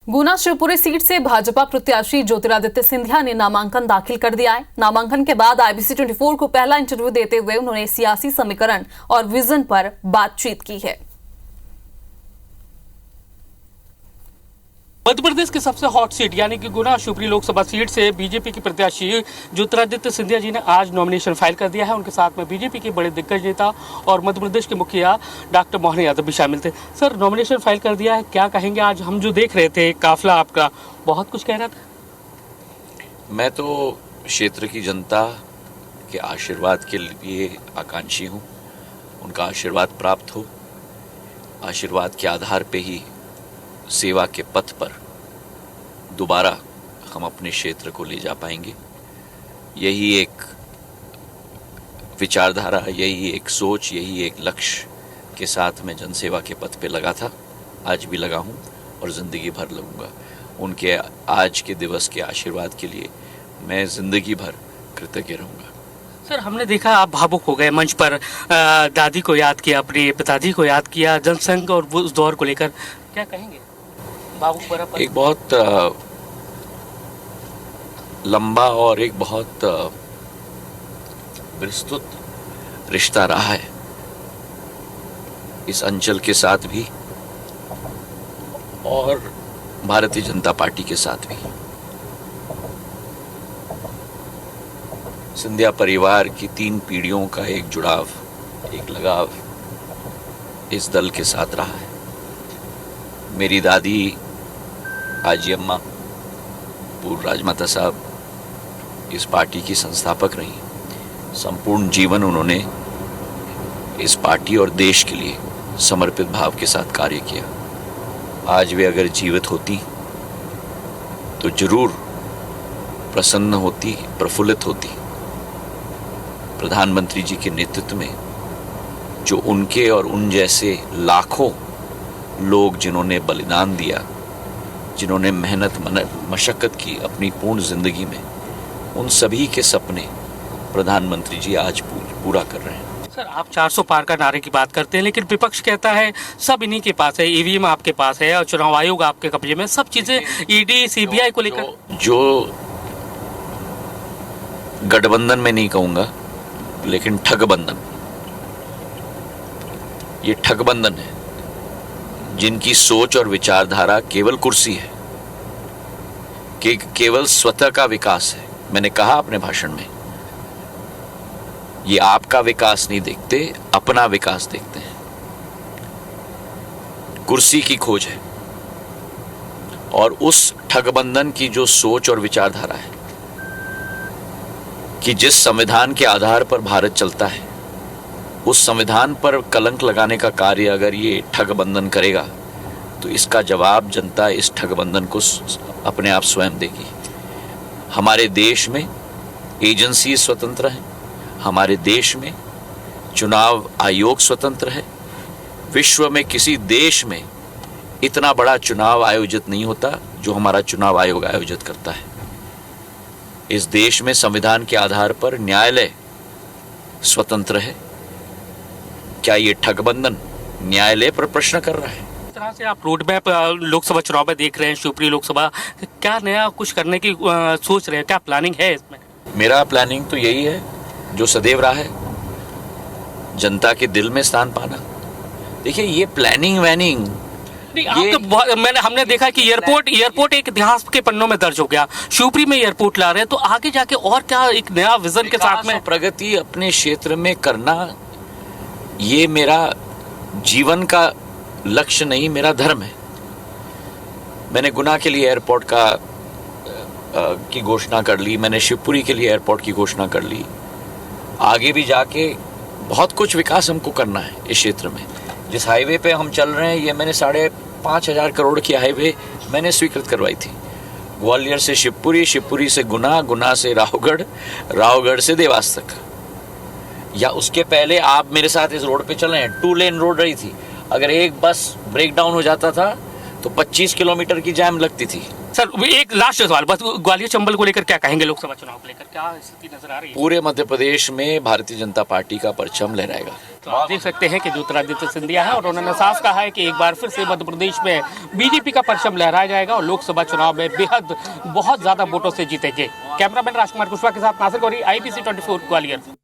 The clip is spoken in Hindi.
गुना शिवपुरी सीट से भाजपा प्रत्याशी ज्योतिरादित्य सिंधिया ने नामांकन दाखिल कर दिया है। नामांकन के बाद IBC 24 को पहला इंटरव्यू देते हुए उन्होंने सियासी समीकरण और विजन पर बातचीत की है। मध्य प्रदेश की सबसे हॉट सीट यानी कि गुना शिवपुरी लोकसभा सीट से बीजेपी की प्रत्याशी ज्योतिरादित्य सिंधिया जी ने आज नॉमिनेशन फाइल कर दिया है। उनके साथ में बीजेपी के बड़े दिग्गज नेता और मध्य प्रदेश के मुखिया डॉक्टर मोहन यादव भी शामिल थे। सर, नॉमिनेशन फाइल कर दिया है, क्या कहेंगे? आज हम जो देख रहे थे काफिला आपका बहुत कुछ कह रहा था। मैं तो क्षेत्र की जनता के आशीर्वाद के लिए आकांक्षी हूँ। उनका आशीर्वाद प्राप्त हो, आशीर्वाद के आधार पे ही सेवा के पथ पर दोबारा हम अपने क्षेत्र को ले जा पाएंगे। यही एक विचारधारा, यही एक सोच, यही एक लक्ष्य के साथ मैं जनसेवा के पथ पे लगा था। आज भी लगा हूँ और ज़िंदगी भर लगूंगा। उनके आज के दिवस के आशीर्वाद के लिए मैं ज़िंदगी भर कृतज्ञ रहूँगा। सर, हमने देखा आप भावुक हो गए, मंच पर दादी को याद किया, अपने पिताजी को याद किया, जनसंघ और उस दौर को लेकर क्या कहेंगे? एक बहुत लंबा और एक बहुत विस्तृत रिश्ता रहा है इस अंचल के साथ भी और भारतीय जनता पार्टी के साथ भी। सिंधिया परिवार की 3 पीढ़ियों का एक जुड़ाव, एक लगाव इस दल के साथ रहा है। मेरी दादी आजी अम्मा पूर्व राजमाता साहब इस पार्टी की संस्थापक रही। संपूर्ण जीवन उन्होंने इस पार्टी और देश के लिए समर्पित भाव के साथ कार्य किया। आज वे अगर जीवित होती तो जरूर प्रसन्न होती, प्रफुल्लित होती। प्रधानमंत्री जी के नेतृत्व में जो उनके और उन जैसे लाखों लोग जिन्होंने बलिदान दिया, जिन्होंने मेहनत मशक्कत की अपनी पूर्ण जिंदगी में, उन सभी के सपने प्रधानमंत्री जी आज पूरा कर रहे हैं। सर, आप 400 पार का नारे की बात करते हैं, लेकिन विपक्ष कहता है सब इन्हीं के पास है, ईवीएम आपके पास है और चुनाव आयोग आपके कब्जे में, सब चीजें ईडी सीबीआई को लेकर। जो गठबंधन में नहीं कहूंगा, लेकिन ठगबंधन, ये ठगबंधन है जिनकी सोच और विचारधारा केवल कुर्सी है, कि केवल स्वतः का विकास है। मैंने कहा अपने भाषण में, ये आपका विकास नहीं देखते, अपना विकास देखते हैं। कुर्सी की खोज है और उस ठगबंधन की जो सोच और विचारधारा है कि जिस संविधान के आधार पर भारत चलता है, उस संविधान पर कलंक लगाने का कार्य अगर ये ठगबंधन करेगा तो इसका जवाब जनता इस ठगबंधन को अपने आप स्वयं देगी। हमारे देश में एजेंसी स्वतंत्र है, हमारे देश में चुनाव आयोग स्वतंत्र है। विश्व में किसी देश में इतना बड़ा चुनाव आयोजित नहीं होता जो हमारा चुनाव आयोग आयोजित करता है। इस देश में संविधान के आधार पर न्यायालय स्वतंत्र है। क्या ये ठगबंधन न्यायालय पर प्रश्न कर रहा है? इस तरह से आप रोड मैप लोकसभा चुनाव में देख रहे हैं, शिवपुरी लोकसभा, क्या नया कुछ करने की सोच रहे हैं? क्या प्लानिंग है इसमें? मेरा प्लानिंग तो यही है जो सदैव रहा है, जनता के दिल में स्थान पाना। देखिए, ये प्लानिंग वैनिंग हमने देखा कि एयरपोर्ट एक इतिहास के पन्नों में दर्ज हो गया। शिवपुरी में एयरपोर्ट ला रहे हैं, तो आगे जाके और क्या एक नया विजन के साथ में प्रगति अपने क्षेत्र में करना, ये मेरा जीवन का लक्ष्य नहीं, मेरा धर्म है। मैंने गुना के लिए एयरपोर्ट की घोषणा कर ली, मैंने शिवपुरी के लिए एयरपोर्ट की घोषणा कर ली। आगे भी जाके बहुत कुछ विकास हमको करना है इस क्षेत्र में। जिस हाईवे पे हम चल रहे हैं, ये मैंने 5,500 करोड़ की हाईवे मैंने स्वीकृत करवाई थी। ग्वालियर से शिवपुरी, शिवपुरी से गुना, गुना से रावगढ़, रावगढ़ से देवास तक। या उसके पहले आप मेरे साथ इस रोड पे चल रहे हैं, 2 लेन रोड रही थी। अगर एक बस ब्रेक डाउन हो जाता था तो 25 किलोमीटर की जैम लगती थी। सर एक लास्ट सवाल बस, ग्वालियर चंबल को लेकर क्या कहेंगे, लोकसभा चुनाव को लेकर क्या स्थिति नजर आ रही है? पूरे मध्य प्रदेश में भारतीय जनता पार्टी का परचम लहराएगा। तो आप देख सकते हैं कि ज्योतिरादित्य सिंधिया है और उन्होंने साफ कहा है कि एक बार फिर से मध्य प्रदेश में बीजेपी का परचम लहराया जाएगा और लोकसभा चुनाव में बेहद बहुत ज्यादा वोटों से जीतेंगे। कैमरामैन राजकुमार कुशवाहा के साथ नासिर गौरी, IBC 24 ग्वालियर।